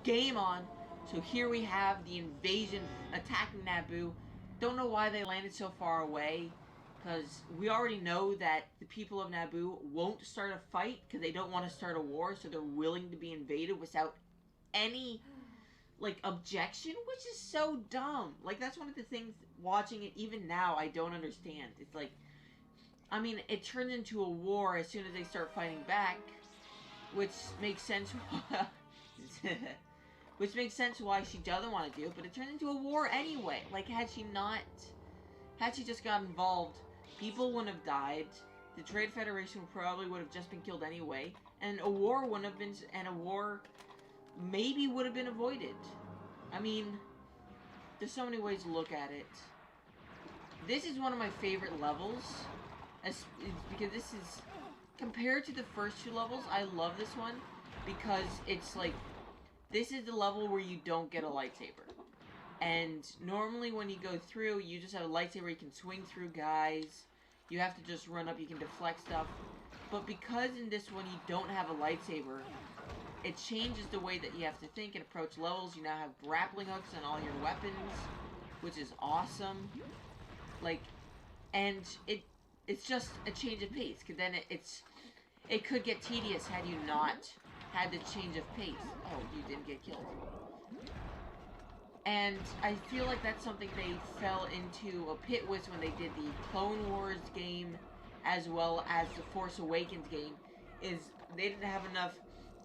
game on. So here we have the invasion attacking Naboo. Don't know why they landed so far away, because we already know that the people of Naboo won't start a fight because they don't want to start a war, so they're willing to be invaded without any like objection, which is so dumb. Like, that's one of the things watching it even now I don't understand. It's like, I mean, it turns into a war as soon as they start fighting back, which makes sense. Which makes sense why she doesn't want to do it, but it turned into a war anyway. Like, had she just got involved, people wouldn't have died, the Trade Federation probably would have just been killed anyway, and a war wouldn't have been, and a war maybe would have been avoided. I mean, there's so many ways to look at it. This is one of my favorite levels, because this is, compared to the first two levels, I love this one, because it's like, this is the level where you don't get a lightsaber. And normally when you go through, you just have a lightsaber, you can swing through guys, you have to just run up, you can deflect stuff. But because in this one you don't have a lightsaber, it changes the way that you have to think and approach levels. You now have grappling hooks on all your weapons, which is awesome. Like, and it's just a change of pace, because then it could get tedious had you not had the change of pace. Oh, you didn't get killed. And I feel like that's something they fell into a pit with when they did the Clone Wars game, as well as the Force Awakens game, is they didn't have enough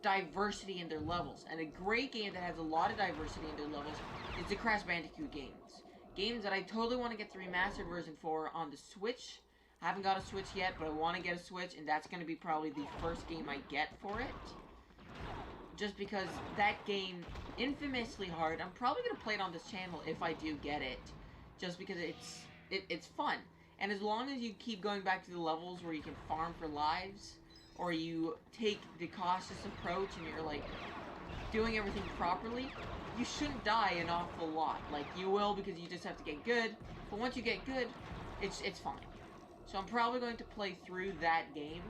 diversity in their levels. And a great game that has a lot of diversity in their levels is the Crash Bandicoot games. Games that I totally want to get the remastered version for on the Switch. I haven't got a Switch yet, but I want to get a Switch, and that's going to be probably the first game I get for it. Just because that game, infamously hard. I'm probably going to play it on this channel if I do get it. Just because it's fun. And as long as you keep going back to the levels where you can farm for lives, or you take the cautious approach and you're like doing everything properly, you shouldn't die an awful lot. Like, you will, because you just have to get good. But once you get good, it's fine. So I'm probably going to play through that game.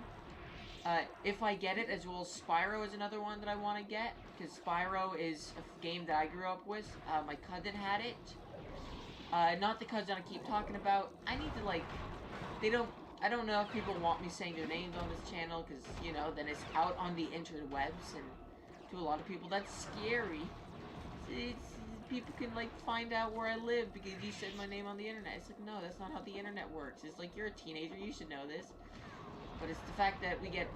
If I get it, as well as Spyro is another one that I want to get, because Spyro is a game that I grew up with. My cousin had it. Not the cousin I keep talking about. I need to, like, I don't know if people want me saying their names on this channel, because, you know, then it's out on the interwebs, and to a lot of people, that's scary. People can, like, find out where I live because you said my name on the internet. It's like, no, that's not how the internet works. It's like, you're a teenager, you should know this. But it's the fact that we get,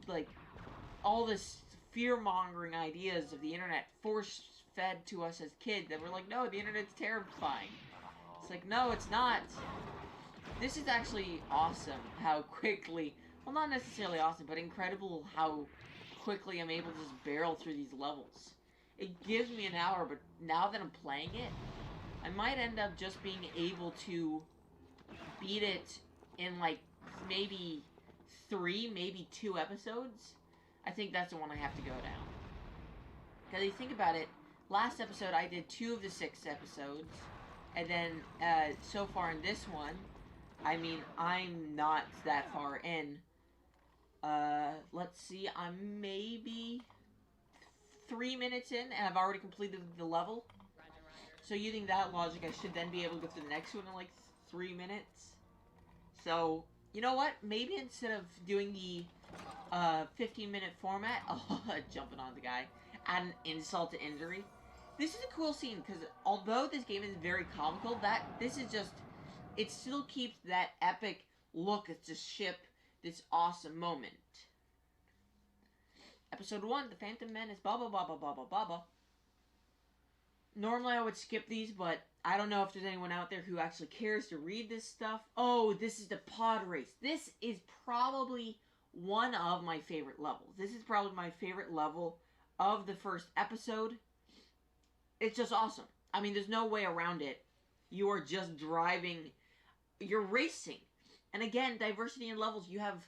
like, all this fear-mongering ideas of the internet force-fed to us as kids that we're like, no, the internet's terrifying. It's like, no, it's not. This is actually awesome how quickly, well, not necessarily awesome, but incredible how quickly I'm able to just barrel through these levels. It gives me an hour, but now that I'm playing it, I might end up just being able to beat it in, like, maybe 3, maybe 2 episodes. I think that's the one I have to go down. Because you think about it, last episode I did 2 of the 6 episodes, and then so far in this one, I mean, I'm not that far in. Let's see, I'm maybe 3 minutes in, and I've already completed the level. So using that logic, I should then be able to go through the next one in like 3 minutes. So, you know what? Maybe instead of doing the 15-minute format, jumping on the guy, add an insult to injury. This is a cool scene, because although this game is very comical, this is just, it still keeps that epic look at the ship, this awesome moment. Episode 1, The Phantom Menace, blah blah blah blah blah blah blah blah. Normally I would skip these, but I don't know if there's anyone out there who actually cares to read this stuff. Oh, this is the pod race. This is probably one of my favorite levels. This is probably my favorite level of the first episode. It's just awesome. I mean, there's no way around it. You are just driving. You're racing. And again, diversity in levels. You have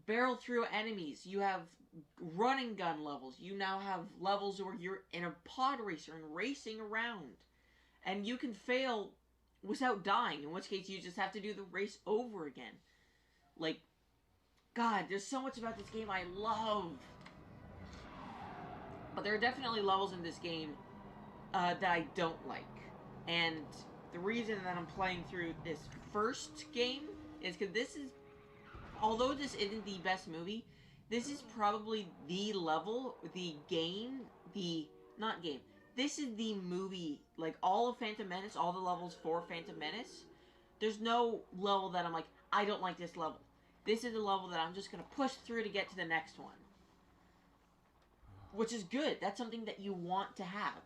barrel through enemies. You have running gun levels. You now have levels where you're in a pod racer and racing around. And you can fail without dying, in which case you just have to do the race over again. Like, God, there's so much about this game I love. But there are definitely levels in this game that I don't like. And the reason that I'm playing through this first game is because this is, although this isn't the best movie, this is probably the level, the game, the, not game, this is the movie, like all of Phantom Menace, all the levels for Phantom Menace, there's no level that I'm like, I don't like this level. This is a level that I'm just going to push through to get to the next one. Which is good. That's something that you want to have.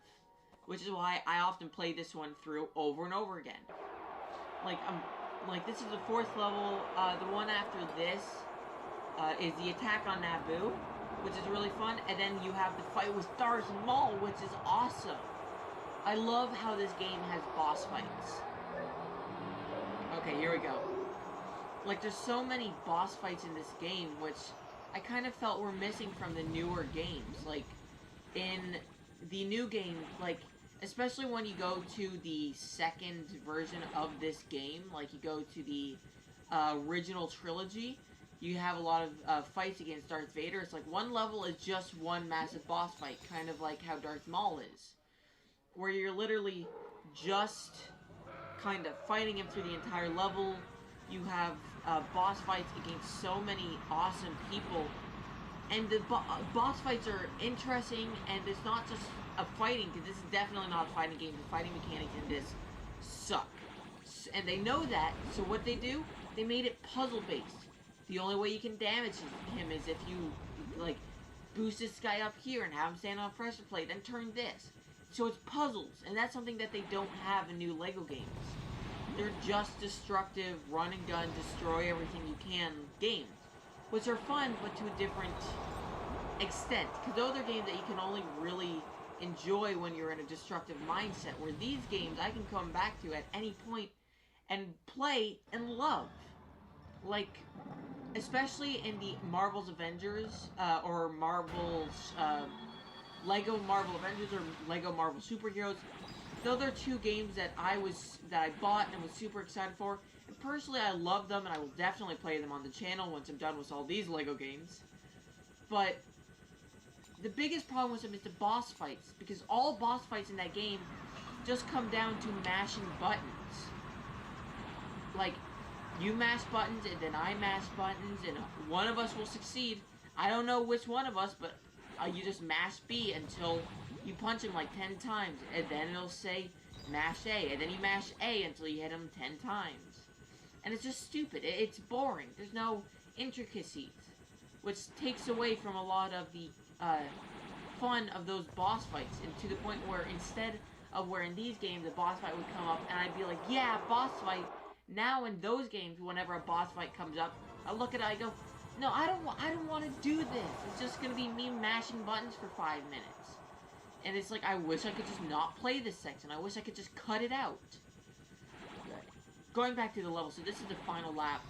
Which is why I often play this one through over and over again. Like this is the fourth level. The one after this is the attack on Naboo, which is really fun. And then you have the fight with Darth Maul, which is awesome. I love how this game has boss fights. Okay, here we go. Like, there's so many boss fights in this game, which I kind of felt were missing from the newer games. Like, in the new game, like, especially when you go to the second version of this game, like you go to the original trilogy, you have a lot of fights against Darth Vader. It's like one level is just one massive boss fight, kind of like how Darth Maul is. Where you're literally just kind of fighting him through the entire level. You have boss fights against so many awesome people. And the boss fights are interesting, and it's not just a fighting, because this is definitely not a fighting game. The fighting mechanics in this suck. And they know that, so what they do, they made it puzzle-based. The only way you can damage him is if you, like, boost this guy up here and have him stand on a pressure plate, then turn this. So it's puzzles, and that's something that they don't have in new LEGO games. They're just destructive, run and gun, destroy everything you can games. Which are fun, but to a different extent. Because those are games that you can only really enjoy when you're in a destructive mindset. Where these games I can come back to at any point and play and love. Like, especially in the Marvel's Avengers, or Marvel's, Lego Marvel Avengers or Lego Marvel Superheroes. Those are two games that I bought and was super excited for. And personally, I love them, and I will definitely play them on the channel once I'm done with all these Lego games. But the biggest problem with them is the boss fights, because all boss fights in that game just come down to mashing buttons. Like, you mash buttons, and then I mash buttons, and one of us will succeed. I don't know which one of us, but you just mash B until you punch him like 10 times, and then it'll say mash A, and then you mash A until you hit him 10 times. And it's just stupid. It's boring. There's no intricacies, which takes away from a lot of the fun of those boss fights, and to the point where instead of where in these games a boss fight would come up, and I'd be like, yeah, boss fight. Now in those games, whenever a boss fight comes up, I look at it, I go, no, I don't want to do this. It's just going to be me mashing buttons for 5 minutes. And it's like, I wish I could just not play this section. I wish I could just cut it out. Going back to the level, so this is the final lap.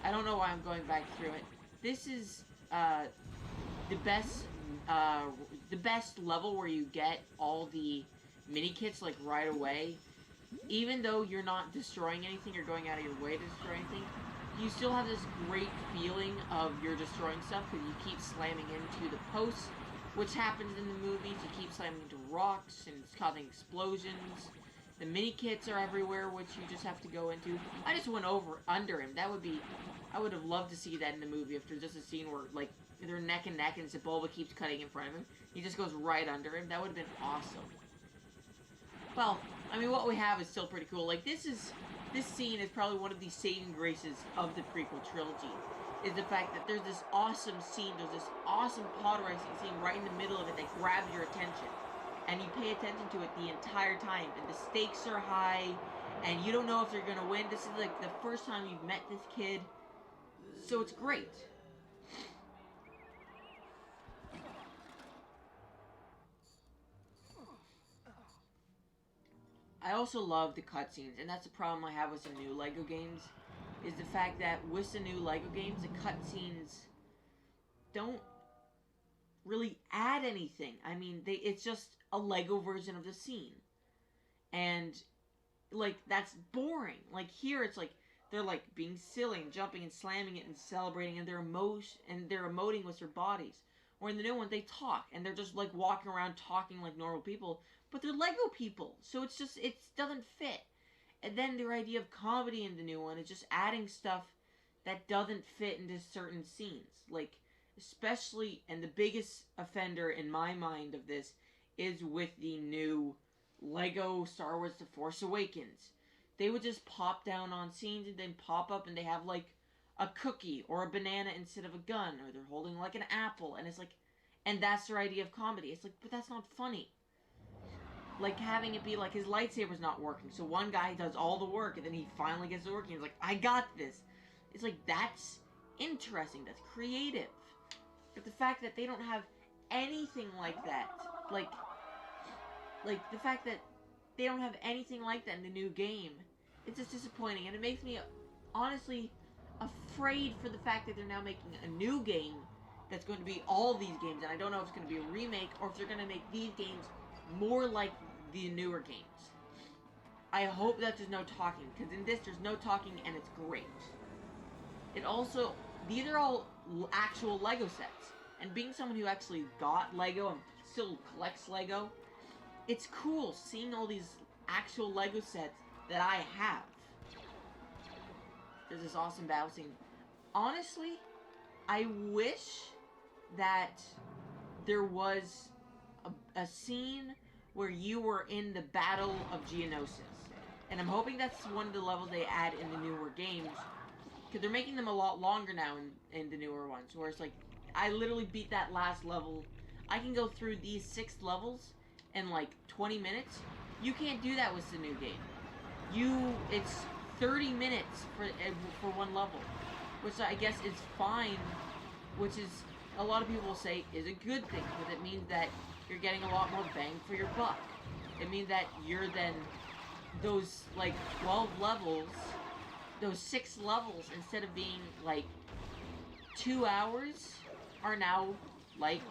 I don't know why I'm going back through it. This is the best level where you get all the mini kits like right away. Even though you're not destroying anything, you're going out of your way to destroy anything, you still have this great feeling of you're destroying stuff because you keep slamming into the posts, which happens in the movies. You keep slamming into rocks and it's causing explosions. The mini kits are everywhere, which you just have to go into. I just went under him. That would be, I would have loved to see that in the movie. If there's just a scene where like they're neck and neck and Sebulba keeps cutting in front of him, he just goes right under him. That would have been awesome. Well, I mean, what we have is still pretty cool. Like, this scene is probably one of the saving graces of the prequel trilogy, is the fact that there's this awesome scene, there's this awesome pod racing scene right in the middle of it that grabs your attention. And you pay attention to it the entire time, and the stakes are high, and you don't know if they're gonna win. This is like the first time you've met this kid, so it's great. I also love the cutscenes, and that's the problem I have with some new LEGO games, is the fact that with the new LEGO games, the cutscenes don't really add anything. I mean, it's just a LEGO version of the scene. And, like, that's boring. Like, here it's like, they're like being silly and jumping and slamming it and celebrating, and they're emoting with their bodies. Or in the new one, they talk, and they're just, like, walking around talking like normal people, but they're Lego people, so it's just, it doesn't fit. And then their idea of comedy in the new one is just adding stuff that doesn't fit into certain scenes. Like, especially, and the biggest offender in my mind of this is with the new Lego Star Wars The Force Awakens. They would just pop down on scenes and then pop up and they have like a cookie or a banana instead of a gun, or they're holding like an apple, and it's like, and that's their idea of comedy. It's like, but that's not funny. Like having it be like his lightsaber's not working, so one guy does all the work and then he finally gets it working. He's like, I got this. It's like, that's interesting, that's creative. But the fact that they don't have anything like that, like the fact that they don't have anything like that in the new game, it's just disappointing, and it makes me honestly afraid for the fact that they're now making a new game that's going to be all these games, and I don't know if it's going to be a remake or if they're going to make these games more like the newer games. I hope that there's no talking, because in this there's no talking and it's great. It also, these are all actual Lego sets, and being someone who actually got Lego and still collects Lego, it's cool seeing all these actual Lego sets that I have. There's this awesome battle scene. Honestly, I wish that there was a scene where you were in the Battle of Geonosis. And I'm hoping that's one of the levels they add in the newer games. Because they're making them a lot longer now in the newer ones. Where it's like, I literally beat that last level. I can go through these 6 levels in like 20 minutes. You can't do that with the new game. It's 30 minutes for one level. Which I guess is fine. Which is, a lot of people will say, is a good thing. Because it means that you're getting a lot more bang for your buck. It means that you're then, those like 12 levels, those 6 levels, instead of being like 2 hours, are now like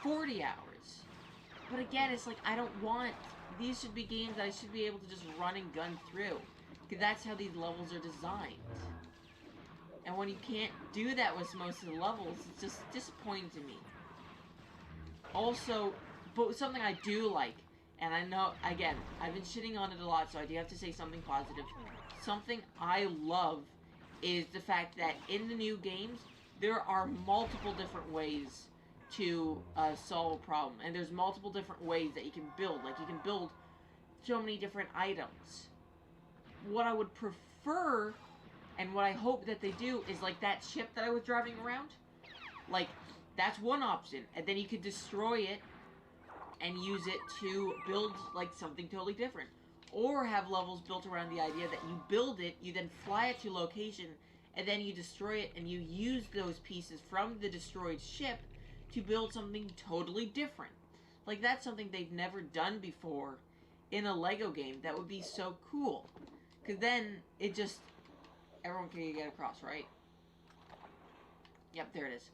40 hours. But again, it's like, I don't want, these should be games that I should be able to just run and gun through. Because that's how these levels are designed. And when you can't do that with most of the levels, it's just disappointing to me. Also, but something I do like, and I know, again, I've been shitting on it a lot, so I do have to say something positive. Something I love is the fact that in the new games, there are multiple different ways to solve a problem. And there's multiple different ways that you can build. Like, you can build so many different items. What I would prefer, and what I hope that they do, is like that ship that I was driving around. Like, that's one option. And then you could destroy it and use it to build like something totally different. Or have levels built around the idea that you build it, you then fly it to location, and then you destroy it, and you use those pieces from the destroyed ship to build something totally different. Like, that's something they've never done before in a Lego game. That would be so cool. Because then, it just, everyone can get across, right? Yep, there it is.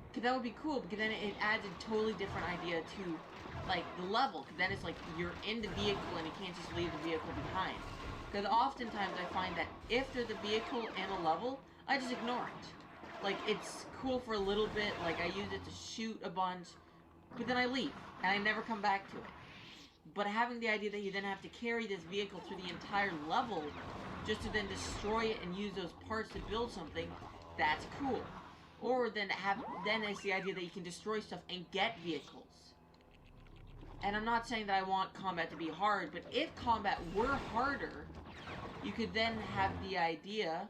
Because that would be cool, because then it adds a totally different idea to, like, the level. Because then it's like, you're in the vehicle and you can't just leave the vehicle behind. Because oftentimes I find that if there's a vehicle in a level, I just ignore it. Like, it's cool for a little bit, like, I use it to shoot a bunch, but then I leave, and I never come back to it. But having the idea that you then have to carry this vehicle through the entire level, just to then destroy it and use those parts to build something, that's cool. Or then it's the idea that you can destroy stuff and get vehicles. And I'm not saying that I want combat to be hard, but if combat were harder, you could then have the idea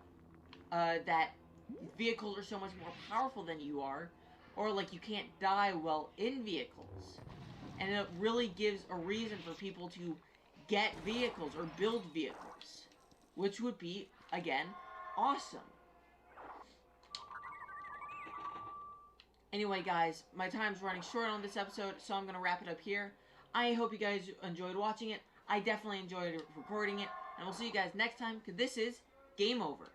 that vehicles are so much more powerful than you are, or like you can't die well in vehicles. And it really gives a reason for people to get vehicles or build vehicles, which would be, again, awesome. Anyway, guys, my time's running short on this episode, so I'm going to wrap it up here. I hope you guys enjoyed watching it. I definitely enjoyed recording it. And we'll see you guys next time, because this is Game Over.